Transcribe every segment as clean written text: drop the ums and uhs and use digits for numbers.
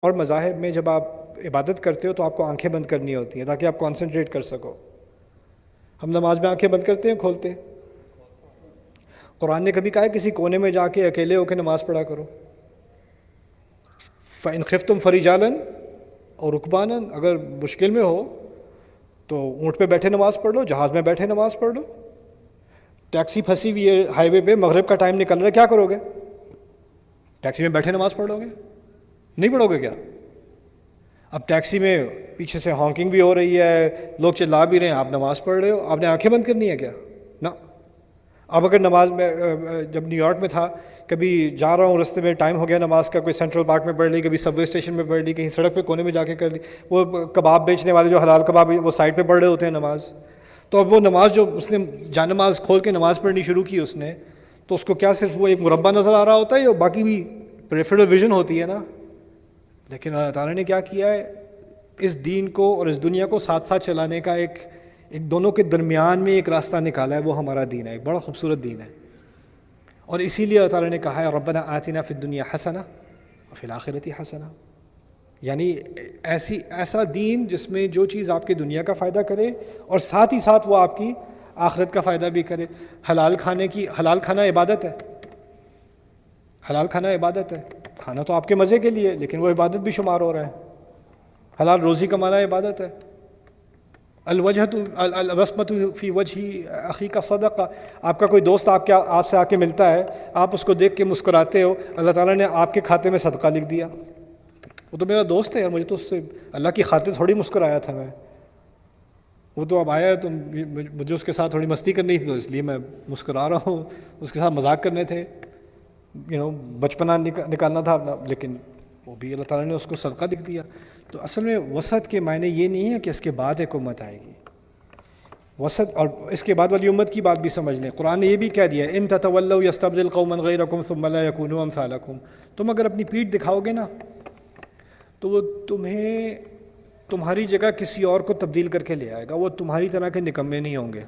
اور مذاہب میں جب آپ عبادت کرتے ہو تو آپ کو آنکھیں بند کرنی ہوتی ہیں تاکہ آپ کانسنٹریٹ کر سکو. ہم نماز میں آنکھیں بند کرتے ہیں کھولتے ہیں؟ قرآن نے کبھی کہا ہے کسی کونے میں جا کے اکیلے ہو کے نماز پڑھا کرو؟ فَإِنْ خِفْتُمْ فَرِجَالًا اور رُكْبَانًا، اگر مشکل میں ہو تو اونٹ پہ بیٹھے نماز پڑھ لو، جہاز میں بیٹھے نماز پڑھ لو. ٹیکسی پھنسی ہوئی ہے ہائی وے پہ، مغرب کا ٹائم نکل رہا ہے، کیا کرو گے؟ ٹیکسی میں بیٹھے نماز پڑھو گے؟ نہیں پڑھو گے کیا؟ اب ٹیکسی میں پیچھے سے ہانکنگ بھی ہو رہی ہے، لوگ چلا بھی رہے ہیں، آپ نماز پڑھ رہے ہو، آپ نے آنکھیں بند کرنی ہے کیا؟ نہ. اب اگر نماز میں جب نیو یارک میں تھا، کبھی جا رہا ہوں رستے میں ٹائم ہو گیا نماز کا، کوئی سینٹرل پارک میں پڑھ لی، کبھی سب وے اسٹیشن میں پڑھ لی، کہیں سڑک پہ کونے میں جا کے کر لی. وہ کباب بیچنے والے جو حلال کباب وہ سائڈ پہ پڑھ رہے ہوتے ہیں نماز. تو اب وہ نماز جو اس نے جان نماز کھول کے نماز پڑھنی شروع کی اس نے، تو اس کو کیا صرف وہ ایک مربع نظر آ رہا ہوتا ہے یا باقی بھی پریفرل ویژن ہوتی ہے نا؟ لیکن اللہ تعالیٰ نے کیا کیا ہے، اس دین کو اور اس دنیا کو ساتھ ساتھ چلانے کا ایک دونوں کے درمیان میں ایک راستہ نکالا ہے، وہ ہمارا دین ہے، ایک بڑا خوبصورت دین ہے. اور اسی لیے اللہ تعالیٰ نے کہا ہے ربنا آتنا فی الدنیا حسنہ وفی الآخرۃ حسنہ، یعنی ایسا دین جس میں جو چیز آپ کی دنیا کا فائدہ کرے اور ساتھ ہی ساتھ وہ آپ کی آخرت کا فائدہ بھی کرے. حلال کھانا عبادت ہے، حلال کھانا عبادت ہے. کھانا تو آپ کے مزے کے لیے لیکن وہ عبادت بھی شمار ہو رہا ہے. حلال روزی کمانا عبادت ہے. البسمۃ فی وجہ اخی کا صدقہ، آپ کا کوئی دوست آپ سے آ کے ملتا ہے، آپ اس کو دیکھ کے مسکراتے ہو، اللہ تعالیٰ نے آپ کے کھاتے میں صدقہ لکھ دیا. وہ تو میرا دوست ہے یار، مجھے تو اس سے اللہ کی خاطر تھوڑی مسکرایا تھا میں، وہ تو اب آیا ہے تو مجھے اس کے ساتھ تھوڑی مستی کرنی تھی تو اس لیے میں مسکرا رہا ہوں، اس کے ساتھ مذاق کرنے تھے، بچپنا نکالنا تھا اپنا، لیکن وہ بھی اللہ تعالیٰ نے اس کو صدقہ لکھ دیا. تو اصل میں وسط کے معنی یہ نہیں ہے کہ اس کے بعد ایک امت آئے گی. وسط اور اس کے بعد والی امت کی بات بھی سمجھ لیں. قرآن نے یہ بھی کہہ دیا ان تتولوا یستبدل قوما غیرکم ثم لا یکونوا امثالکم، تم اگر اپنی پیٹھ دکھاؤ گے نا تو وہ تمہیں تمہاری جگہ کسی اور کو تبدیل کر کے لے آئے گا. وہ تمہاری طرح کے نکمے نہیں ہوں گے.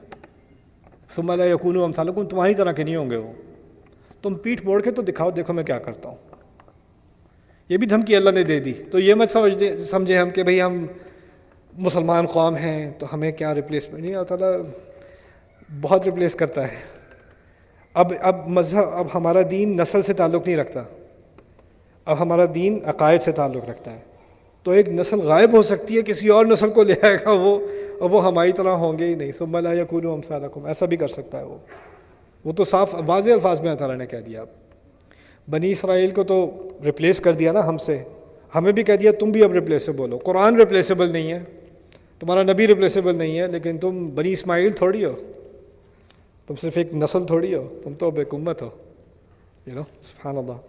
ثم لا یکونوا امثالکم، تمہاری طرح کے نہیں ہوں گے وہ. تم پیٹھ موڑ کے تو دکھاؤ، دیکھو میں کیا کرتا ہوں. یہ بھی دھمکی اللہ نے دے دی. تو یہ مت سمجھے ہم کہ بھئی ہم مسلمان قوم ہیں تو ہمیں کیا ریپلیسمنٹ نہیں. اللہ تعالیٰ بہت ریپلیس کرتا ہے. اب مذہب، اب ہمارا دین نسل سے تعلق نہیں رکھتا، اب ہمارا دین عقائد سے تعلق رکھتا ہے. تو ایک نسل غائب ہو سکتی ہے، کسی اور نسل کو لے آئے گا وہ ہماری طرح ہوں گے ہی نہیں. ثم لا یکونوا امثالکم، ایسا بھی کر سکتا ہے وہ تو صاف واضح الفاظ میں اللہ تعالیٰ نے کہہ دیا. بنی اسرائیل کو تو ریپلیس کر دیا نا ہم سے، ہمیں بھی کہہ دیا تم بھی اب ریپلیسیبل ہو. قرآن ریپلیسیبل نہیں ہے، تمہارا نبی ریپلیسیبل نہیں ہے، لیکن تم بنی اسماعیل تھوڑی ہو، تم صرف ایک نسل تھوڑی ہو، تم تو اب ایک امت ہو. سبحان اللہ.